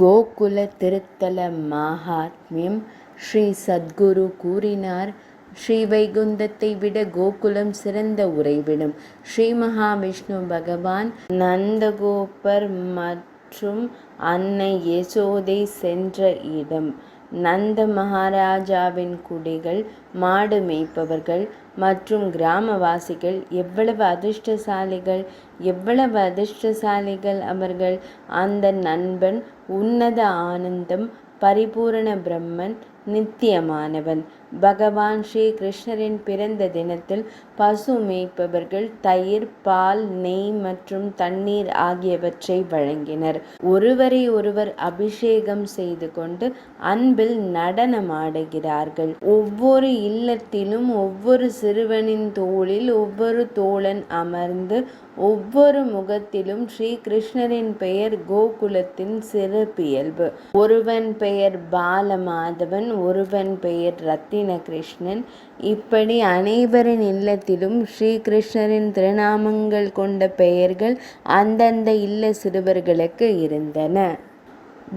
கோகுல திருத்தல மாஹாத்மியம். ஸ்ரீ சத்குரு கூறினார், ஸ்ரீவைகுந்தத்தை விட கோகுலம் சிறந்த உறைவிடம். ஸ்ரீ மகாவிஷ்ணு பகவான் நந்தகோபர் மற்றும் அன்னை யசோதை சென்ற இடம். நந்த மகாராஜாவின் குடிகள், மாடு மேய்ப்பவர்கள் மற்றும் கிராமவாசிகள் எவ்வளவு அதிர்ஷ்டசாலிகள், எவ்வளவு அதிர்ஷ்டசாலிகள் அவர்கள்! அந்த நண்பன் உன்னத ஆனந்தம், பரிபூரண பிரம்மன், நித்தியமானவன். பகவான் ஸ்ரீ கிருஷ்ணரின் பிறந்த தினத்தில் பசு மேய்ப்பவர்கள் தயிர், பால், நெய் மற்றும் தண்ணீர் ஆகியவற்றை வழங்கினர். ஒருவரை ஒருவர் அபிஷேகம் செய்து கொண்டு அன்பில் நடனமாடுகிறார்கள். ஒவ்வொரு இல்லத்திலும் ஒவ்வொரு சிறுவனின் தோளில் ஒவ்வொரு தோழன் அமர்ந்து, ஒவ்வொரு முகத்திலும் ஸ்ரீ கிருஷ்ணரின் பெயர் கோகுலத்தின் சிறப்பியல்பு. ஒருவன் பெயர் பாலமாதவன், ஒருவன் பெயர் ரத்தின கிருஷ்ணன். இப்படி அனைவரின் இல்லத்திலும் ஸ்ரீ கிருஷ்ணரின் திருநாமங்கள் கொண்ட பெயர்கள் அந்தந்த இல்ல சிறுவர்களுக்கு இருந்தன.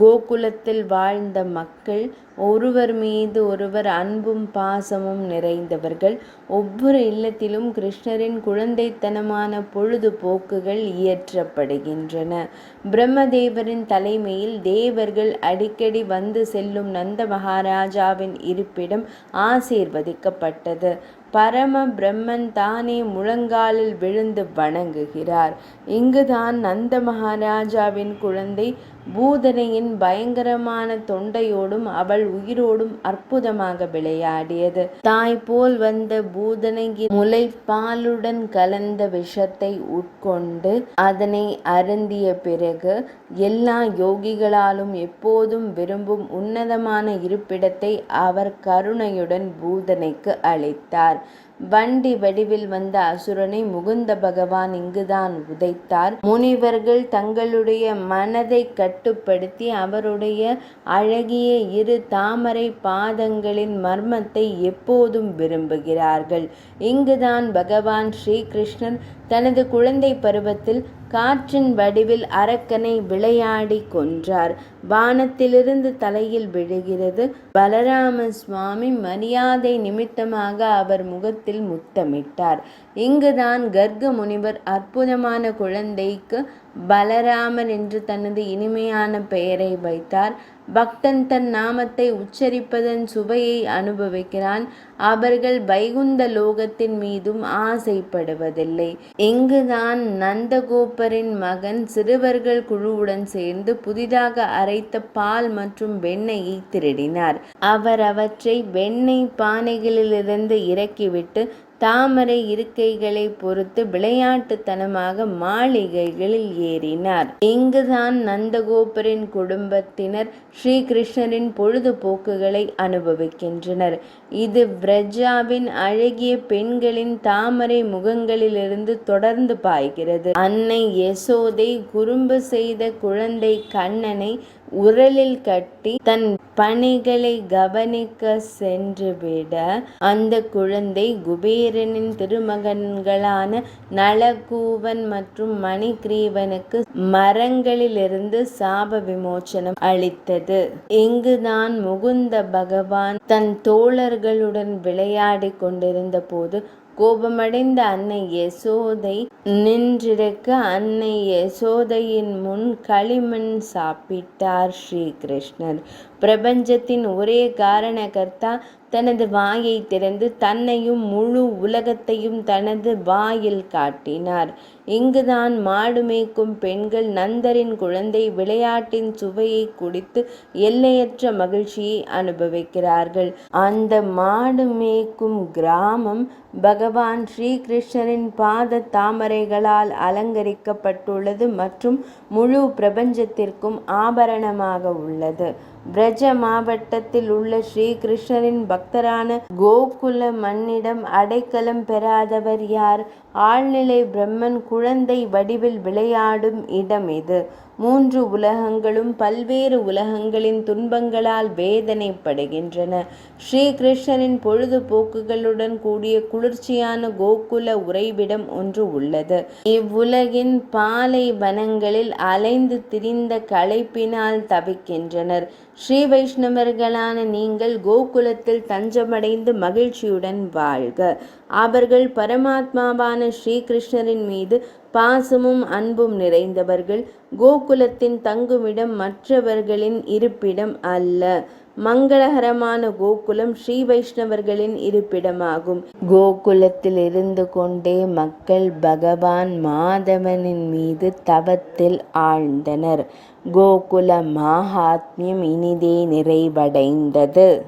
கோகுலத்தில் வாழ்ந்த மக்கள் ஒருவர் மீது ஒருவர் அன்பும் பாசமும் நிறைந்தவர்கள். ஒவ்வொரு இல்லத்திலும் கிருஷ்ணரின் குழந்தைத்தனமான பொழுதுபோக்குகள் இயற்றப்படுகின்றன. பிரம்மதேவரின் தலைமையில் தேவர்கள் அடிக்கடி வந்து செல்லும் நந்த மகாராஜாவின் இருப்பிடம் ஆசீர்வதிக்கப்பட்டது. பரம பிரம்மன் தானே முழங்காலில் விழுந்து வணங்குகிறார். இங்குதான் நந்த மகாராஜாவின் குழந்தை பூதனையின் பயங்கரமான தொண்டையோடும் அவள் உயிரோடும் அற்புதமாக விளையாடியது. தாய் போல் வந்த பூதனையின் முலைப்பாலுடன் கலந்த விஷத்தை உட்கொண்டு அதனை அருந்திய பிறகு எல்லா யோகிகளாலும் எப்போதும் விரும்பும் உன்னதமான இருப்பிடத்தை அவர் கருணையுடன் பூதனைக்கு அளித்தார். வண்டி வடிவில் வந்த அசுரனை முகுந்த பகவான் இங்குதான் உதைத்தார். முனிவர்கள் தங்களுடைய மனதை கட்டுப்படுத்தி அவருடைய அழகிய இரு தாமரை பாதங்களின் மர்மத்தை எப்போதும் விரும்புகிறார்கள். இங்குதான் பகவான் ஸ்ரீ கிருஷ்ணர் தனது குழந்தை பருவத்தில் காற்றின் வடிவில் அரக்கனை விளையாடி கொன்றார். வானத்திலிருந்து தலையில் விழுகிறது. பலராம சுவாமி மரியாதை நிமித்தமாக அவர் முகத்தில் முத்தமிட்டார். இங்குதான் கர்க முனிவர் அற்புதமான குழந்தைக்கு பலராமர் என்று தனது இனிமையான பெயரை வைத்தார். பக்தன் தன் நாமத்தை உச்சரிப்பதன் சுவையை அனுபவிக்கிறான். அவர்கள் வைகுந்த லோகத்தின் மீதும் ஆசைப்படுவதில்லை. இங்குதான் நந்தகோபரின் மகன் சிறுவர்கள் குழுவுடன் சேர்ந்து புதிதாக அரைத்த பால் மற்றும் வெண்ணெயை திருடினார். அவர் அவற்றை வெண்ணெய் பானைகளிலிருந்து இறக்கிவிட்டு தாமரை இருக்கைகளை பொறுத்து விளையாட்டுத்தனமாக மாளிகைகளில் ஏறினார். இங்குதான் நந்தகோபரின் குடும்பத்தினர் ஸ்ரீ கிருஷ்ணரின் பொழுதுபோக்குகளை அனுபவிக்கின்றனர். இது விரஜாவின் அழகிய பெண்களின் தாமரை முகங்களிலிருந்து தொடர்ந்து பாய்கிறது. அன்னை யசோதை குறும்பு செய்த குழந்தை கண்ணனை உரலில் கட்டி தன் பணிகளை கவனிக்க சென்றுவிட, அந்த குழந்தை குபேரனின் திருமகன்களான நளகூவன் மற்றும் மணிகிரீவனுக்கு மரங்களிலிருந்து சாப விமோச்சனம் அளித்தது. இங்குதான் முகுந்த பகவான் தன் தோழர்களுடன் விளையாடி கொண்டிருந்த போது கோபமடைந்த அன்னை யசோதை நின்றிருக்க, அன்னை யசோதையின் முன் களிமண் சாப்பிட்டார் ஸ்ரீ கிருஷ்ணர். பிரபஞ்சத்தின் ஒரே காரணகர்த்தா தனது வாயை திறந்து தன்னையும் முழு உலகத்தையும் தனது வாயில் காட்டினார். இங்குதான் மாடு மேய்க்கும் பெண்கள் நந்தரின் குழந்தை விளையாட்டின் சுவையை குடித்து எல்லையற்ற மகிழ்ச்சியை அனுபவிக்கிறார்கள். அந்த மாடு மேய்க்கும் கிராமம் பகவான் ஸ்ரீ கிருஷ்ணரின் பாத தாமரைகளால் அலங்கரிக்கப்பட்டுள்ளது மற்றும் முழு பிரபஞ்சத்திற்கும் ஆபரணமாக உள்ளது. பிரஜ மாவட்டத்தில் உள்ள ஸ்ரீ கிருஷ்ணரின் பக்தரான கோகுல மன்னிடம் அடைக்கலம் பெறாதவர் யார்? ஆழ்நிலை பிரம்மன் குழந்தை வடிவில் விளையாடும் இடம் இது. மூன்று உலகங்களும் பல்வேறு உலகங்களின் துன்பங்களால் வேதனைப்படுகின்றன. ஸ்ரீகிருஷ்ணரின் பொழுதுபோக்குகளுடன் கூடிய குளிர்ச்சியான கோகுல உறைவிடம் ஒன்று உள்ளது. இவ்வுலகின் பாலைவனங்களில் அலைந்து திரிந்த களைப்பினால் தவிக்கின்றனர். ஸ்ரீ வைஷ்ணவர்களான நீங்கள் கோகுலத்தில் தஞ்சமடைந்து மகிழ்ச்சியுடன் வாழ்க. அவர்கள் பரமாத்மாவான ஸ்ரீகிருஷ்ணரின் மீது பாசமும் அன்பும் நிறைந்தவர்கள். கோகுலத்தின் தங்குமிடம் மற்றவர்களின் இருப்பிடம் அல்ல. மங்களகரமான கோகுலம் ஸ்ரீ வைஷ்ணவர்களின் இருப்பிடமாகும். கோகுலத்தில் இருந்து கொண்டே மக்கள் பகவான் மாதவனின் மீது தவத்தில் ஆழ்ந்தனர். கோகுல மகாத்மியம் இனிதே நிறைவடைந்தது.